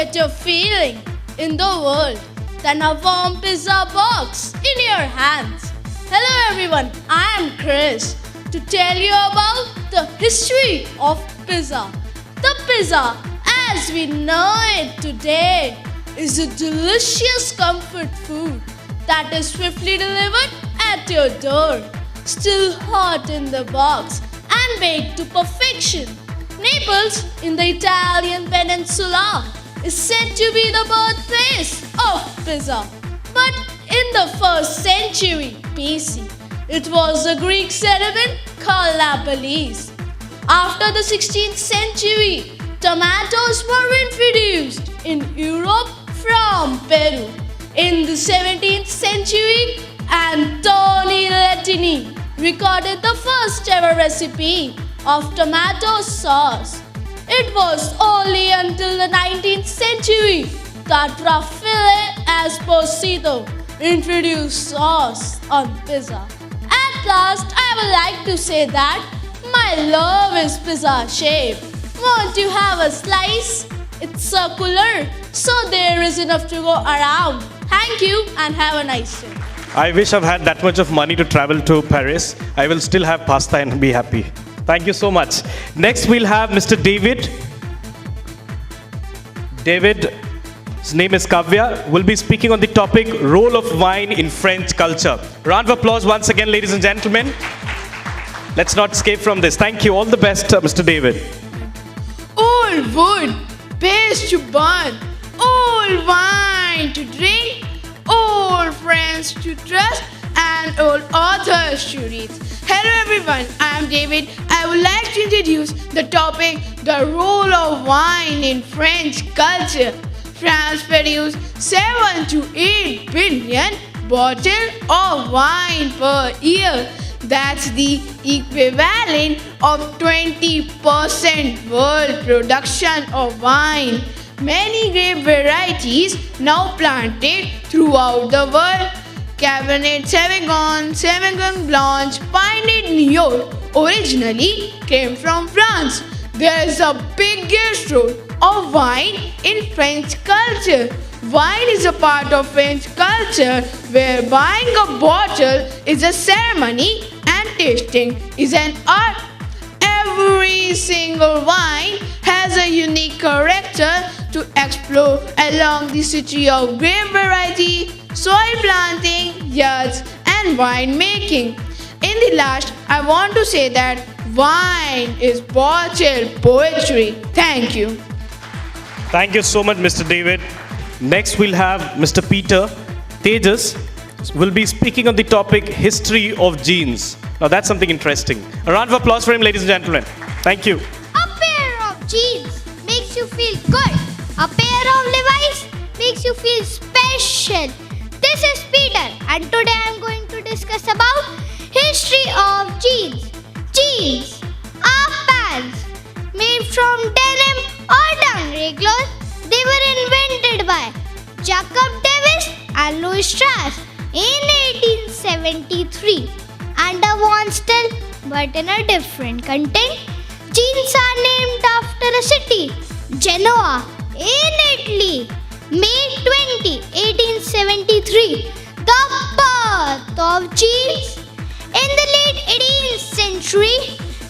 better feeling in the world than a warm pizza box in your hands. Hello everyone, I am Chris to tell you about the history of pizza. The pizza, as we know it today, is a delicious comfort food that is swiftly delivered at your door, still hot in the box and baked to perfection. Naples, in the Italian peninsula, is said to be the birthplace of pizza. But in the 1st century BC, it was the Greek settlement called Naples. After the 16th century, tomatoes were introduced in Europe from Peru. In the 17th century, Antoni Latini recorded the first ever recipe of tomato sauce. It was only until the 19th century that Raffaele Esposito introduced sauce on pizza. At last, I would like to say that my love is pizza shaped. Want to have a slice? It's circular, so there is enough to go around. Thank you and have a nice day. I wish I've had that much of money to travel to Paris. I will still have pasta and be happy. Thank you so much. Next, we'll have Mr. David. His name is Kavya, will be speaking on the topic role of wine in French culture. Round of applause once again, ladies and gentlemen. Let's not escape from this. Thank you. All the best, Mr. David. Old wood, base to burn, old wine to drink, old friends to trust, and old authors to read. Hello everyone, I am David. I would like to introduce the topic, the role of wine in French culture. France produces 7 to 8 billion bottles of wine per year. That's the equivalent of 20% world production of wine. Many grape varieties now planted throughout the world. Cabernet Sauvignon, Sauvignon Blanc, Pinot Noir originally came from France. There is a biggest role of wine in French culture. Wine is a part of French culture where buying a bottle is a ceremony and tasting is an art. Every single wine has a unique character to explore along the city of grape variety, soil planting, yachts, and winemaking. In the last, I want to say that wine is bottle poetry. Thank you. Thank you so much, Mr. David. Next, we'll have Mr. Peter. Tejas will be speaking on the topic history of jeans. Now, that's something interesting. A round of applause for him, ladies and gentlemen. Thank you. A pair of jeans makes you feel good. A pair of Levi's makes you feel special. This is Peter, and today I am going to discuss about history of jeans. Jeans are pants made from denim or dungaree cloth. They were invented by Jacob Davis and Louis Strauss in 1873 under one style but in a different content. Jeans are named after a city, Genoa, in Italy. May 20, 1873, the birth of jeans. In the late 18th century,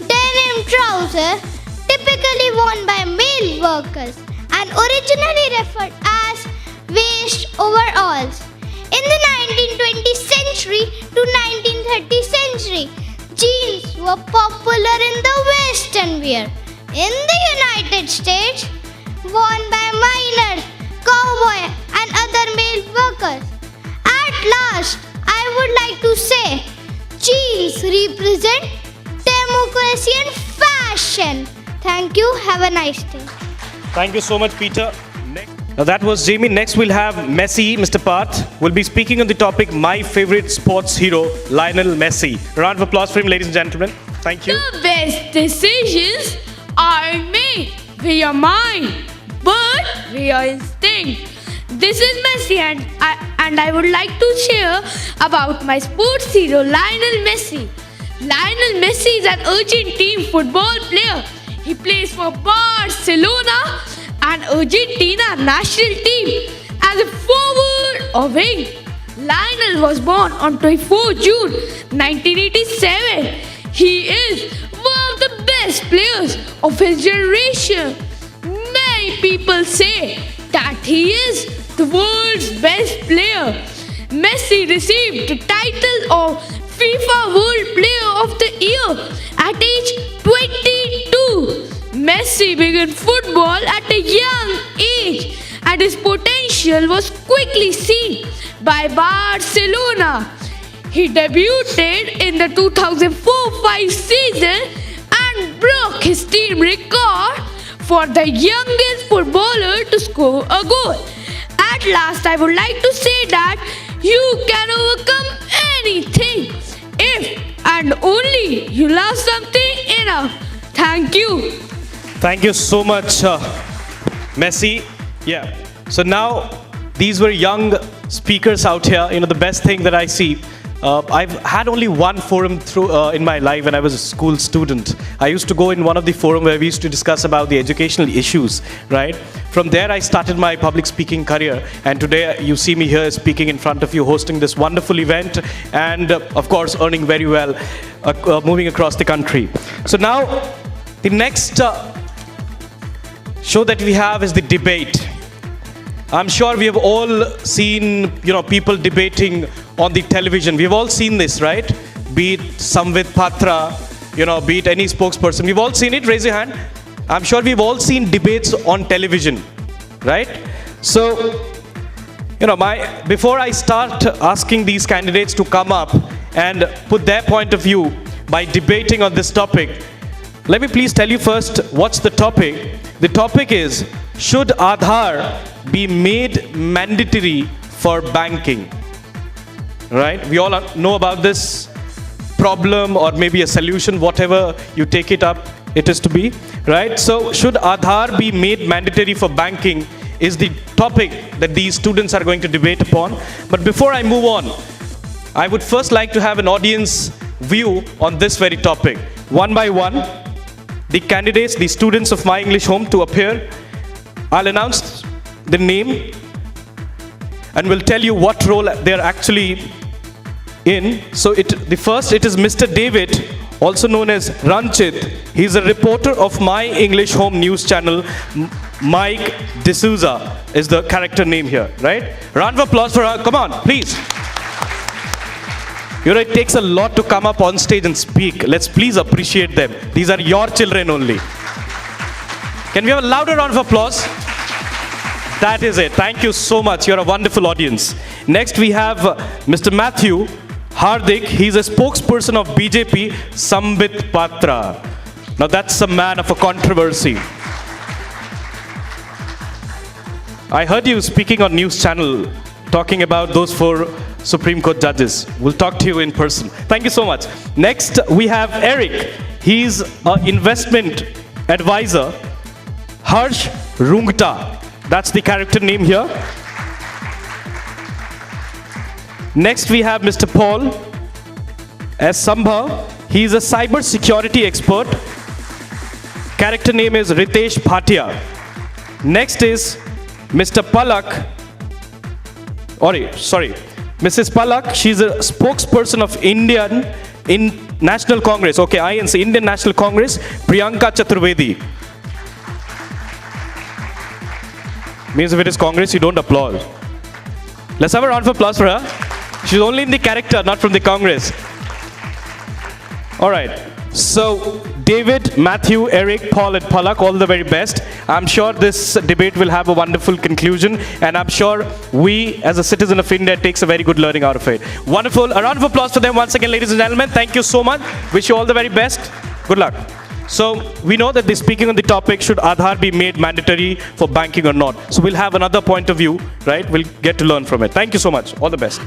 denim trousers, typically worn by male workers and originally referred as waist overalls. In the 1920th century to 1930th century, jeans were popular in the western wear. In the United States, worn by miners, cowboy and other male workers. At last, I would like to say, jeans represent democracy and fashion. Thank you. Have a nice day. Thank you so much, Peter. Now, that was Jamie. Next, we'll have Messi, Mr. Parth, will be speaking on the topic my favorite sports hero, Lionel Messi. A round of applause for him, ladies and gentlemen. Thank you. The best decisions aren't made with your mind, but with your instinct. This is Messi, and I would like to share about my sports hero, Lionel Messi. Lionel Messi is an Argentine football player. He plays for Barcelona and and Argentina national team as a forward or wing. Lionel was born on 24 June 1987. He is one of the best players of his generation. Many people say that he is the world's best player. Messi received the title of FIFA World Player of the Year at age 22. Messi began football at a young age and his potential was quickly seen by Barcelona. He debuted in the 2004-05 season and broke his team record for the youngest footballer to score a goal. At last, I would like to say that you can overcome anything if and only you love something enough. Thank you. Thank you so much, Messi. Yeah. So now, these were young speakers out here. You know, the best thing that I see. I've had only one forum in my life when I was a school student. I used to go in one of the forums where we used to discuss about the educational issues, right? From there, I started my public speaking career. And today, you see me here speaking in front of you, hosting this wonderful event, and of course, earning very well, moving across the country. So now, the next show that we have is the debate. I'm sure we have all seen, people debating on the television. We've all seen this, right? Be it Samvit Patra, be it any spokesperson. We've all seen it. Raise your hand. I'm sure we've all seen debates on television, right? So, before I start asking these candidates to come up and put their point of view by debating on this topic, let me please tell you first what's the topic. The topic is, should Aadhaar be made mandatory for banking? Right? We all know about this problem or maybe a solution, whatever you take it up, it is to be. Right? So, should Aadhaar be made mandatory for banking is the topic that these students are going to debate upon. But before I move on, I would first like to have an audience view on this very topic. One by one, the candidates, the students of My English Home to appear. I'll announce the name and will tell you what role they're actually in. So the first, it is Mr. David, also known as Ranchit. He's a reporter of My English Home news channel. Mike D'Souza is the character name here, right? Round of applause for her. Come on, please. It takes a lot to come up on stage and speak. Let's please appreciate them. These are your children only. Can we have a louder round of applause? That is it. Thank you so much. You're a wonderful audience. Next, we have Mr. Matthew Hardik. He's a spokesperson of BJP, Sambit Patra. Now, that's a man of a controversy. I heard you speaking on news channel, talking about those 4 Supreme Court judges. We'll talk to you in person. Thank you so much. Next, we have Eric. He's an investment advisor. Harsh Rungta. That's the character name here. Next, we have Mr. Paul S. Sambhav. He's a cyber security expert. Character name is Ritesh Bhatia. Next is Mr. Palak. Mrs. Palak. She's a spokesperson of Indian National Congress. Okay, INC, Indian National Congress. Priyanka Chaturvedi. Means if it is Congress, you don't applaud. Let's have a round of applause for her. She's only in the character, not from the Congress. All right. So, David, Matthew, Eric, Paul, and Palak, all the very best. I'm sure this debate will have a wonderful conclusion, and I'm sure we, as a citizen of India, takes a very good learning out of it. Wonderful. A round of applause for them once again, ladies and gentlemen. Thank you so much. Wish you all the very best. Good luck. So, we know that they're speaking on the topic, should Aadhaar be made mandatory for banking or not? So, we'll have another point of view, right? We'll get to learn from it. Thank you so much. All the best.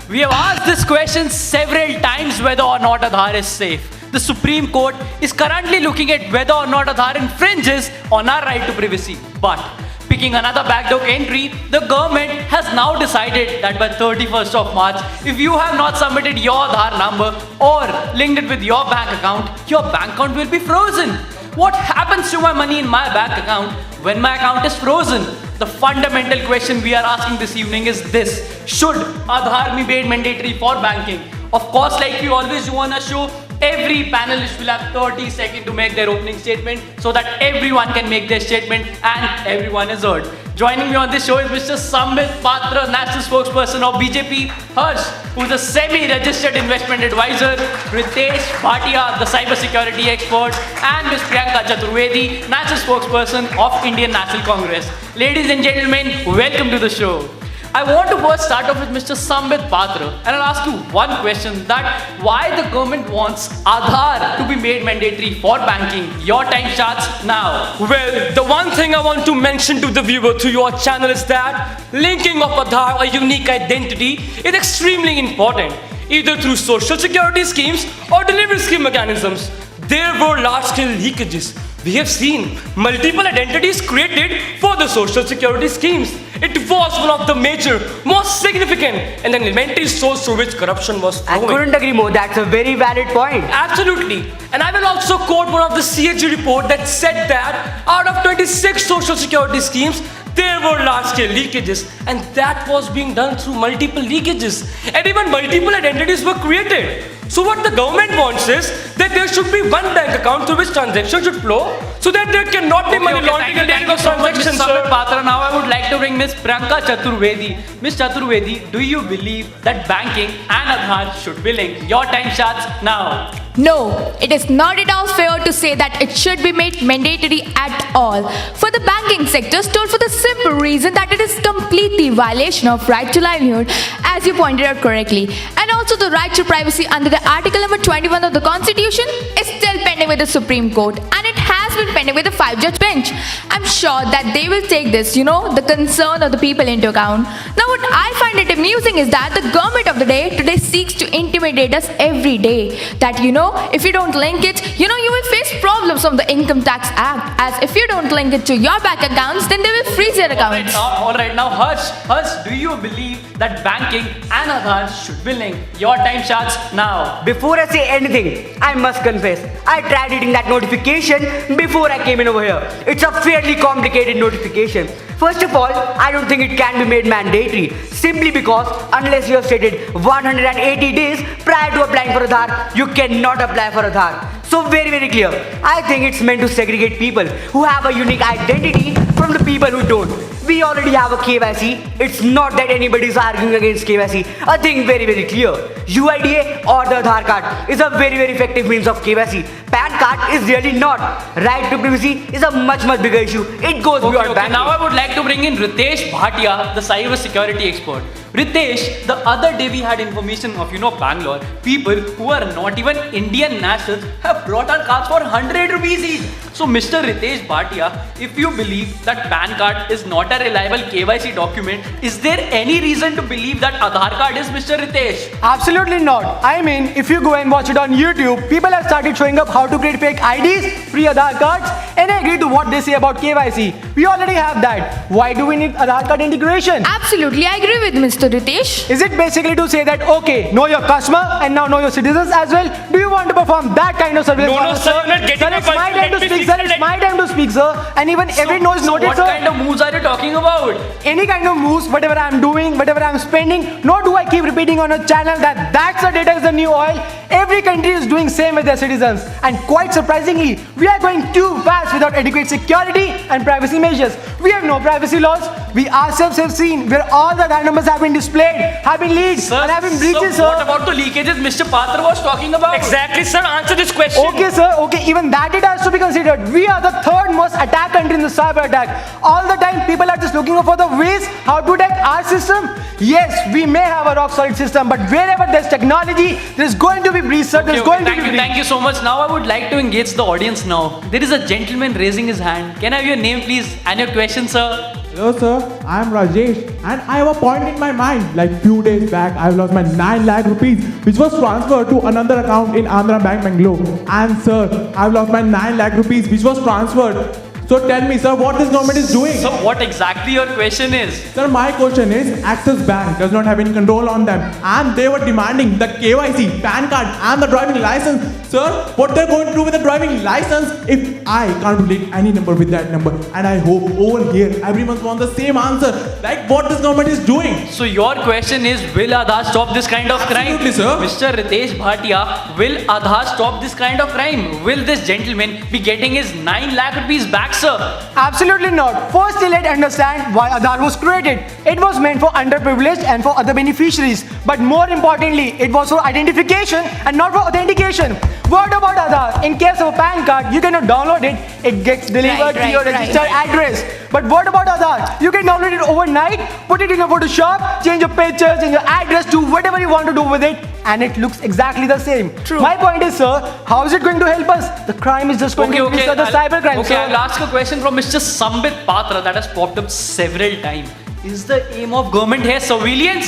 We have asked this question several times whether or not Aadhaar is safe. The Supreme Court is currently looking at whether or not Aadhaar infringes on our right to privacy. But picking another backdoor entry, the government has now decided that by 31st of March, if you have not submitted your Aadhaar number or linked it with your bank account will be frozen. what happens to my money in my bank account when my account is frozen? The fundamental question we are asking this evening is this: should Aadhaar be made mandatory for banking? Of course, like we always do on a show, every panelist will have 30 seconds to make their opening statement so that everyone can make their statement and everyone is heard. Joining me on this show is Mr. Sambit Patra, National Spokesperson of BJP, Harsh, who is a semi-registered investment advisor, Ritesh Bhatia, the cybersecurity expert, and Ms. Priyanka Chaturvedi, National Spokesperson of Indian National Congress. Ladies and gentlemen, welcome to the show. I want to first start off with Mr. Sambit Patra, and I'll ask you one question: that why the government wants Aadhaar to be made mandatory for banking? Your time starts now. Well, the one thing I want to mention to the viewer to your channel is that linking of Aadhaar, a unique identity, is extremely important, either through social security schemes or delivery scheme mechanisms. There were large-scale leakages. We have seen multiple identities created for the social security schemes. It was one of the major, most significant and an elementary source through which corruption was flowing. I couldn't agree more. That's a very valid point. Absolutely. And I will also quote one of the CAG report that said that out of 26 social security schemes, there were large-scale leakages, and that was being done through multiple leakages, and even multiple identities were created. So what the government wants is that there should be one bank account through which transactions should flow, so that there cannot be money laundering and Thank you so much, Mr. Sambit Patra. Now I would like to bring Ms. Priyanka Chaturvedi. Ms. Chaturvedi, do you believe that banking and Aadhaar should be linked? Your time starts now. No, it is not at all fair to say that it should be made mandatory at all. For the banking sector, stood for the simple reason that it is completely violation of right to livelihood, as you pointed out correctly. And also the right to privacy under the Article number 21 of the Constitution is still pending with the Supreme Court, and it has been pending with the 5-judge bench. I'm sure that they will take this, the concern of the people into account. Now what I find it amusing is that the government of the day today seeks to intimidate us every day. That if you don't link it, you will face problems from the Income Tax Act. As if you don't link it to your bank accounts, then they will freeze your accounts. Alright, now Harsh, do you believe that banking and Aadhaar should be linked? Your time starts now. Before I say anything, I must confess, I tried reading that notification before I came in over here. It's a fairly complicated notification. First of all, I don't think it can be made mandatory, simply because unless you have stated 180 days prior to applying for Aadhaar, you cannot apply for Aadhaar. So very, very clear. I think it's meant to segregate people who have a unique identity from the people who don't. We already have a KYC. It's not that anybody is arguing against KYC. I think very, very clear. UIDA or the Aadhaar card is a very, very effective means of KYC. PAN card is really not. Right to privacy is a much, much bigger issue. It goes beyond banking. Now I would like to bring in Ritesh Bhatia, the cyber security expert. Ritesh, the other day we had information of, Bangalore, people who are not even Indian nationals have brought our cards for 100 rupees each. So Mr. Ritesh Bhatia, if you believe that PAN card is not a reliable KYC document, is there any reason to believe that Aadhaar card is, Mr. Ritesh? Absolutely not. I mean, if you go and watch it on YouTube, people have started showing up how to create fake IDs, free Aadhaar cards, and I agree to what they say about KYC. We already have that. Why do we need Aadhaar card integration? Absolutely, I agree with Mr. Ritesh. Is it basically to say that, okay, know your customer and now know your citizens as well? Do you want to perform that kind of service? No, sir, you're not getting sir, it's my time to speak, sir. It's my time to speak, sir. And even every noise noted, what sir. What kind of moves are you talking about? Any kind of moves, whatever I'm doing, whatever I'm spending, nor do I keep repeating on a channel that that's the data is the new oil. Every country is doing same with their citizens. And quite surprisingly, we are going too fast without adequate security and privacy measures. We have no privacy laws. We ourselves have seen where all the Aadhaar numbers have been displayed, have been leaked, and have been breaches, sir. What about the leakages Mr. Patra was talking about? Exactly, sir. Answer this question. Okay, sir. Okay, even that data has to be considered. We are the third most attacked country in the cyber attack. All the time, people are just looking for the ways how to attack our system. Yes, we may have a rock solid system, but wherever there's technology, there's going to be breach, sir. There's going to be breach. Thank you so much. Now I would like to engage the audience now. There is a gentleman raising his hand. Can I have your name, please, and your question, sir? Hello sir, I am Rajesh and I have a point in my mind. Like few days back, I lost my 9 lakh rupees which was transferred to another account in Andhra Bank, Bangalore. And sir, I lost my 9 lakh rupees which was transferred So tell me, sir, what this government is doing? So what exactly your question is? Sir, my question is, Axis Bank does not have any control on them, and they were demanding the KYC, PAN card, and the driving license. Sir, what they're going to do with the driving license if I can't relate any number with that number? And I hope over here everyone wants the same answer, like what this government is doing. So your question is, will Aadhaar stop this kind of crime? Absolutely, sir. Mr. Ritesh Bhatia, will Aadhaar stop this kind of crime? Will this gentleman be getting his 9 lakh rupees back, sir? Absolutely not. Firstly, let's understand why Aadhaar was created. It was meant for underprivileged and for other beneficiaries. But more importantly, it was for identification and not for authentication. What about Aadhaar? In case of a PAN card, you cannot download it. It gets delivered to your registered address. But what about Aadhaar? You can download it overnight, put it in your Photoshop, change your pictures, change your address, do whatever you want to do with it, and it looks exactly the same. True. My point is, sir, how is it going to help us? The crime is just going to increase the cybercrime. Okay, I'll ask a question from Mr. Sambit Patra that has popped up several times. Is the aim of government here surveillance?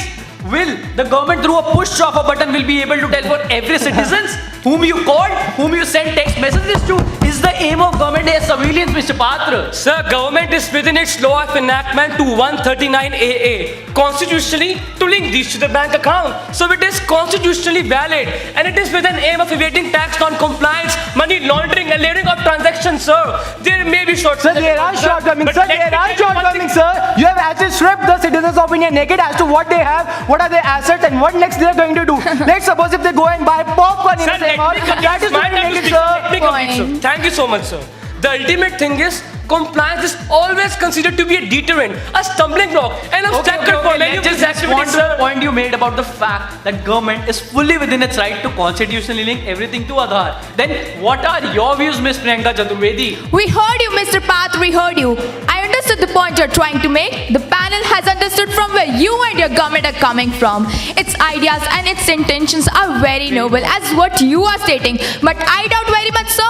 Will the government through a push of a button will be able to tell for every citizens whom you called, whom you sent text messages to? Is the aim of government here surveillance, Mr. Patra? Sir, government is within its law of enactment to 139 AA constitutionally to link these to the bank account. So it is constitutionally valid and it is with an aim of evading tax non-compliance, money laundering and layering of transactions, sir. There may be shortcomings. Sir, there are shortcomings, sir. There are shortcomings, sir. You have actually stripped the citizens of India naked as to what they have, what are their assets, and what next they are going to do. Let's suppose if they go and buy popcorn in the same house, that is not naked, sir. Thank you so much, sir. The ultimate thing is compliance is always considered to be a deterrent, a stumbling block, and a obstacle for many of these activities, the sir. point you made about the fact that government is fully within its right to constitutionally link everything to Aadhaar. Then what are your views, Ms. Priyanka Chaturvedi? We heard you, Mr. Path, we heard you. I understood the point you're trying to make. The panel has understood from where you and your government are coming from. Its ideas and its intentions are very noble as what you are stating, but I doubt very much so.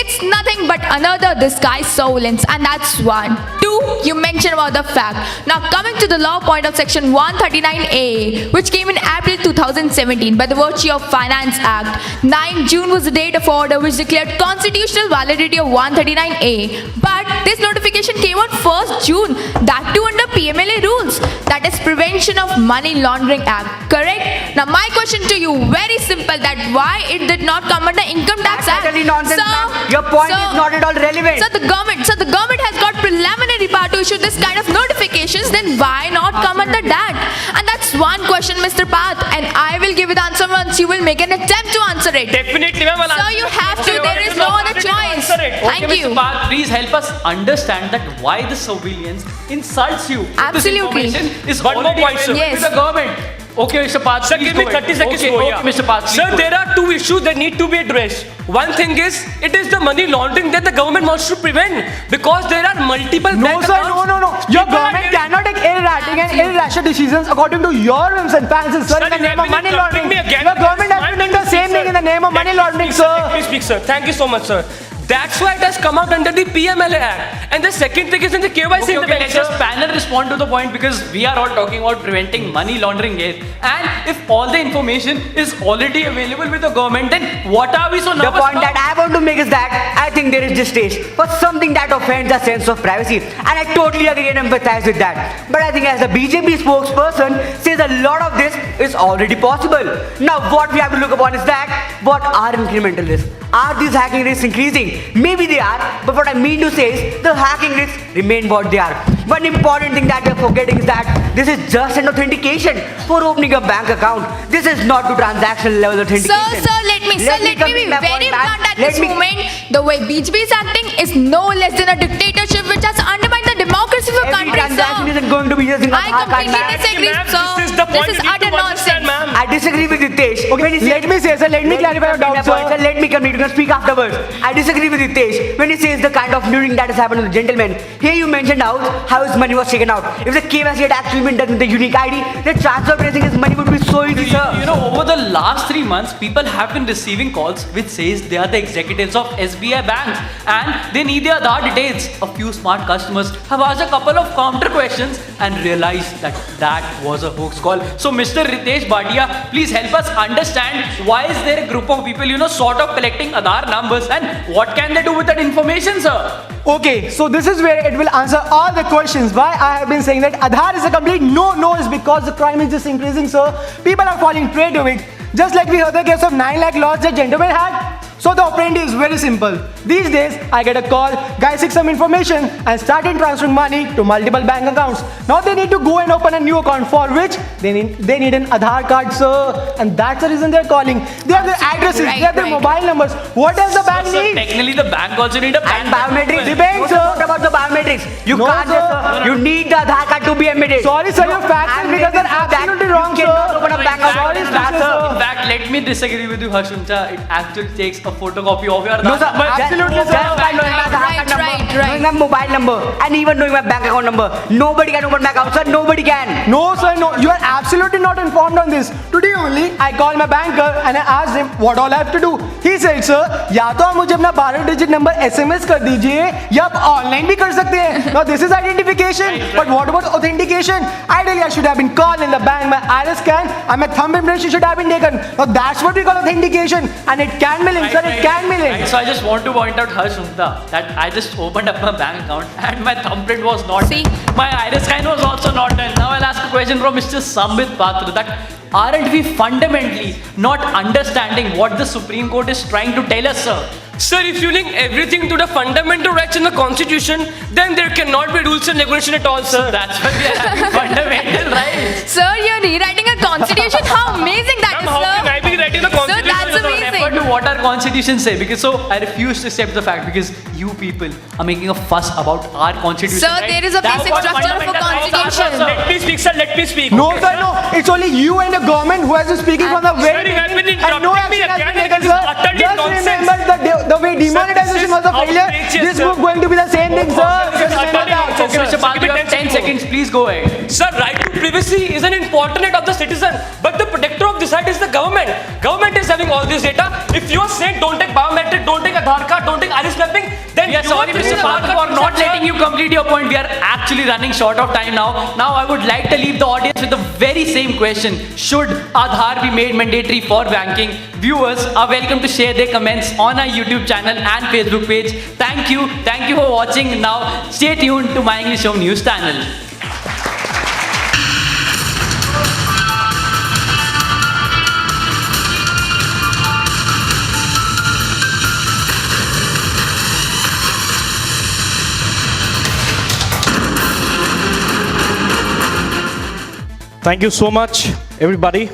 It's nothing but another disguised surveillance, and that's one. Two, you mentioned about the fact. Now coming to the law point of section 139A, which came in April 2017 by the virtue of Finance Act. 9 June was the date of order which declared constitutional validity of 139A. But this notification came on 1st June, that too under PMLA rules, that is Prevention of Money Laundering Act, correct? Now my question to you, very simple, that why it did not come under Income Tax Act? Totally nonsense, ma'am. Your point is not at all relevant. So the government has got preliminary power to issue this kind of notifications, then why not come under that? And that's one question, Mr. Path, and I will give you the answer once you will make an attempt to answer it. Definitely, ma'am. So you have to, there is no other choice. Thank Okay, you. Mr. Path, please help us understand that why the surveillance insults you. Absolutely. This information is One more already point, sir. available Yes. to the government. Okay, Mr. Path, Sir, please give me go ahead. 30 seconds Okay, more, okay, yeah. Mr. Path, please Sir, go there ahead. are two issues that need to be addressed. One thing is, it is the money laundering that the government wants to prevent because there are multiple No, bank sir, accounts. no. Your People are government getting- cannot take erratic and irrational decisions according to your whims and fancies, sir, Sir, in the you name have of been money interrupting laundering. me again. Your government has My to do turn the to same speak, thing in the name of money laundering, Let me sir. speak, sir. Thank you so much, sir. That's why it has come out under the PMLA Act. And the second thing is in the KYC in the bank, Let's sir. just panel respond to the point because we are all talking about preventing money laundering here. And if all the information is already available with the government, then what are we so The nervous point about? that I want to make is that I think there is distaste for something that offends the sense of privacy, and I totally agree and empathize with that. But I think as the BJP spokesperson says, a lot of this is already possible. Now what we have to look upon is that what are incremental risks? Are these hacking risks increasing? Maybe they are, but what I mean to say is the hacking risks remain what they are. One important thing that we are forgetting is that this is just an authentication for opening a bank account. This is not to transaction level authentication. Sir, let me be complete my very point, ma'am. blunt at Let this me- moment. The way BJP is acting is no less than a dictatorship which has undermined the democracy of a Every country, transaction sir. isn't going to be just in a I Aadhaar card, completely ma'am. disagree, Ma'am, sir. this is the point This you is need utter to understand, nonsense. ma'am. I disagree with Ritesh. When he says- Let me say, sir, let me clarify your doubt, sir. Let me complete. You can speak afterwards. I disagree with Ritesh when he says the kind of looting that has happened to the gentleman. Here you mentioned out how his money was taken out. If the KYC had actually been done with the unique ID, the transfer of tracing his money would be so easy, sir. You know, over the last 3 months, people have been receiving calls which says they are the executives of SBI banks and they need their Aadhaar details. A few smart customers have asked a couple of counter questions questions and realized that that was a hoax call. So Mr. Ritesh Bhatia, please help us understand why is there a group of people, sort of collecting Aadhaar numbers and what can they do with that information, sir? Okay, so this is where it will answer all the questions. Why I have been saying that Aadhaar is a complete no is because the crime is just increasing, sir. People are falling prey to it. Just like we heard the case of 9 lakh loss that gentleman had. So the operandi is very simple. These days, I get a call, guys seek some information and started transferring money to multiple bank accounts. Now they need to go and open a new account for which they need an Aadhaar card, sir. And that's the reason they're calling. They have their addresses, they have their mobile numbers. What does the bank need? Technically, the bank also need a And biometrics. Depends, sir. What about the biometrics? You No, can't sir. just, you need the Aadhaar card to be admitted. Sorry, sir, your facts are because they're absolutely wrong, You sir. cannot open a bank account. Sorry, Sir. sir. In fact, let me disagree with you, Harshuncha. It actually takes a photocopy of your No, sir. Aadhaar number. Absolutely, Just sir. by knowing my Aadhaar card number, knowing my mobile number, and even knowing my bank account number, nobody can open my account, sir. Nobody can. No, sir, no. You are absolutely not informed on this. Today only, I called my banker and I asked him what all I have to do. He said, sir, या तो आप मुझे अपना 12-digit number SMS कर दीजिए या आप online भी कर सकते हैं. Now this is identification, but what about authentication? Ideally, I should have been called in the bank, my iris scan and my thumb impression should have been taken. Now that's what we call authentication, and it can be linked, sir. It can be linked. Right, so I just want to point out, Harshunta, that I just opened up my bank account and my thumbprint was not See? done. My iris scan was also not done. Now I'll ask a question from Mr. Sambit Patra, that aren't we fundamentally not understanding what the Supreme Court is trying to tell us, sir? Sir, if you link everything to the fundamental rights in the constitution, then there cannot be rules and regulation at all, sir. That's why we are having fundamental rights. Sir, you're rewriting a constitution. How amazing that Ma'am, is, how sir. can I be writing the Sir, constitution? that's amazing. Refer to what our constitution say, because so I refuse to accept the fact because you people are making a fuss about our constitution. Sir, right? there is a That's basic what structure of a fundamental rights are, constitution. sir. Let me speak, sir. Let me speak. No, sir, no. It's only you and the government who has been speaking from the very Sir, you have been beginning, and no interrupting me action has been again. taken, This is sir. utterly Just nonsense. remember the way demonetization was a failure. outrageous, This sir. move going to be the same thing, sir. This is Just remember utterly that. nonsense, Okay, sir. Mr. Pal, Give me you have 10 seconds. Please go ahead. Sir, right to privacy is an important right of the citizen, but the protector of this right is the government. Government is having all this data. If you are saying don't take biometric, don't take Aadhaar card, don't take iris mapping, then We are you sorry, are Mr. taking Pal, Aadhaar for card not sir. letting you complete your point. We are actually running short of time now. Now, I would like to leave the audience with the very same question. Should Aadhaar be made mandatory for banking? Viewers are welcome to share their comments on our YouTube channel and Facebook page. Thank you. Thank you for watching. Now, stay tuned to My English Home News channel. Thank you so much, everybody.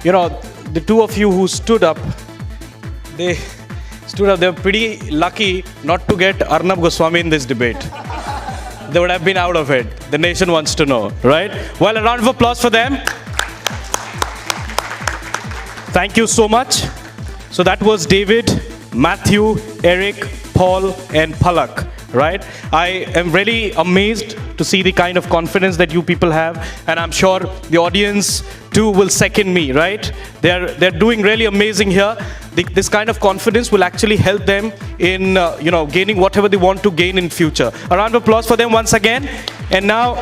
The two of you who stood up, they were pretty lucky not to get Arnab Goswami in this debate. They would have been out of it. The nation wants to know, right? Well, a round of applause for them. Thank you so much. So that was David, Matthew, Eric, Paul, and Palak, right? I am really amazed to see the kind of confidence that you people have, and I'm sure the audience too will second me, right? They're doing really amazing here. This kind of confidence will actually help them in gaining whatever they want to gain in future. A round of applause for them once again. And now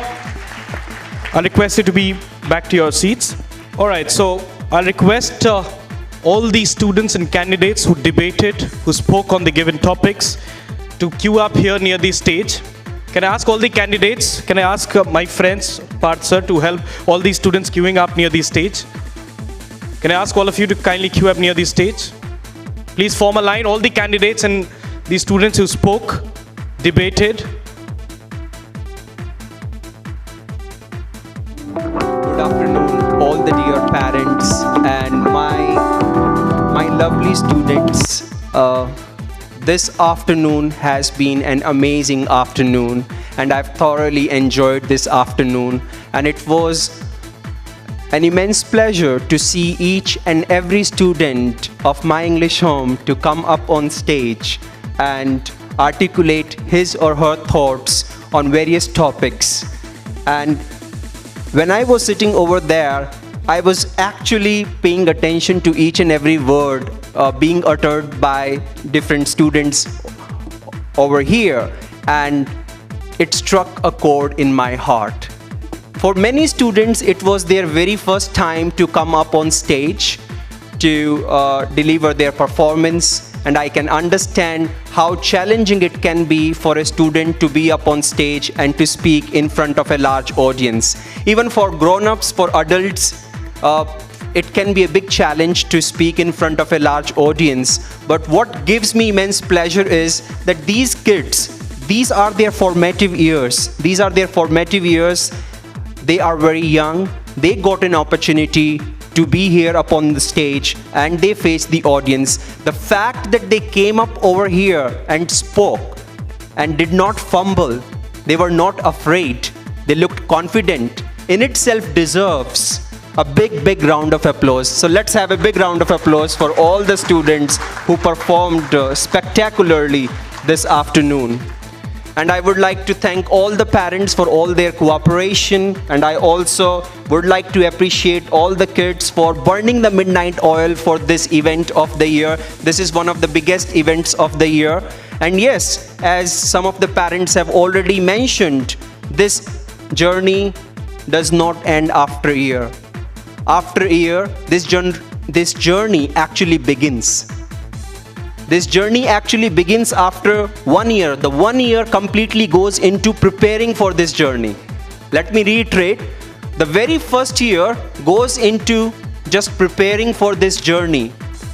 I'll request you to be back to your seats. All right, so I'll request all the students and candidates who debated, who spoke on the given topics, to queue up here near the stage. Can I ask all the candidates, can I ask my friends, Parth sir, to help all the students queuing up near the stage? Can I ask all of you to kindly queue up near the stage? Please form a line, all the candidates and the students who spoke, debated. Good afternoon, all the dear parents and my lovely students. This afternoon has been an amazing afternoon, and I've thoroughly enjoyed this afternoon, and it was an immense pleasure to see each and every student of My English Home to come up on stage and articulate his or her thoughts on various topics. And when I was sitting over there, I was actually paying attention to each and every word being uttered by different students over here, and it struck a chord in my heart. For many students, it was their very first time to come up on stage to deliver their performance, and I can understand how challenging it can be for a student to be up on stage and to speak in front of a large audience. Even for grown-ups, for adults, it can be a big challenge to speak in front of a large audience. But what gives me immense pleasure is that these kids, these are their formative years. These are their formative years. They are very young. They got an opportunity to be here upon the stage and they faced the audience. The fact that they came up over here and spoke and did not fumble, they were not afraid, they looked confident, in itself deserves a big round of applause. So let's have a big round of applause for all the students who performed spectacularly this afternoon. And I would like to thank all the parents for all their cooperation, and I also would like to appreciate all the kids for burning the midnight oil for this event of the year. This is one of the biggest events of the year. And yes, as some of the parents have already mentioned, this journey does not end after a year. After a year, this journey actually begins. This journey actually begins after 1 year. The 1 year completely goes into preparing for this journey. Let me reiterate, the very first year goes into just preparing for this journey.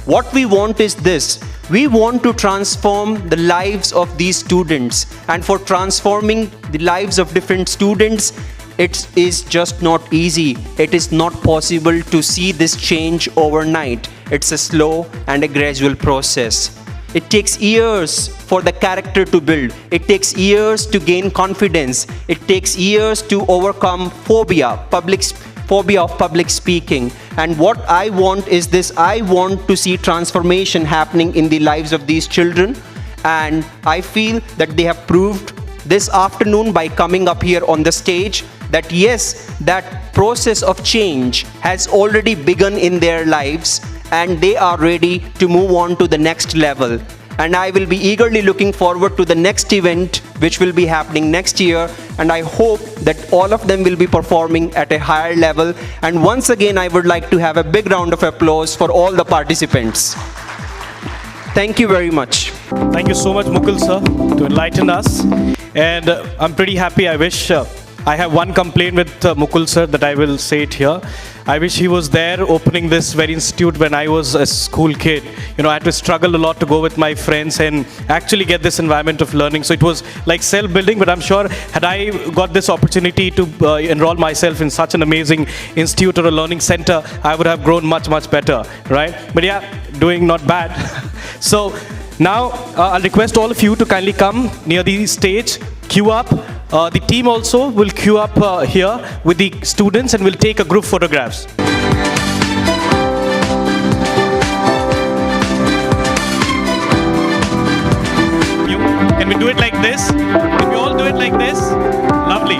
What we want is this. We want to transform the lives of these students. And for transforming the lives of different students, it is just not easy. It is not possible to see this change overnight. It's a slow and a gradual process. It takes years for the character to build. It takes years to gain confidence. It takes years to overcome phobia of public speaking. And what I want is this. I want to see transformation happening in the lives of these children. And I feel that they have proved this afternoon by coming up here on the stage that yes, that process of change has already begun in their lives and they are ready to move on to the next level. And I will be eagerly looking forward to the next event which will be happening next year, and I hope that all of them will be performing at a higher level. And once again, I would like to have a big round of applause for all the participants. Thank you very much. Thank you so much, Mukul sir, to enlighten us. And I'm pretty happy. I wish I have one complaint with Mukul sir that I will say it here. I wish he was there opening this very institute when I was a school kid. You know, I had to struggle a lot to go with my friends and actually get this environment of learning. So it was like self-building, but I'm sure had I got this opportunity to enroll myself in such an amazing institute or a learning center, I would have grown much better, right? But yeah, doing not bad. So now I'll request all of you to kindly come near the stage, queue up. The team also will queue up here with the students and will take a group photographs. Can we do it like this? Can we all do it like this? Lovely.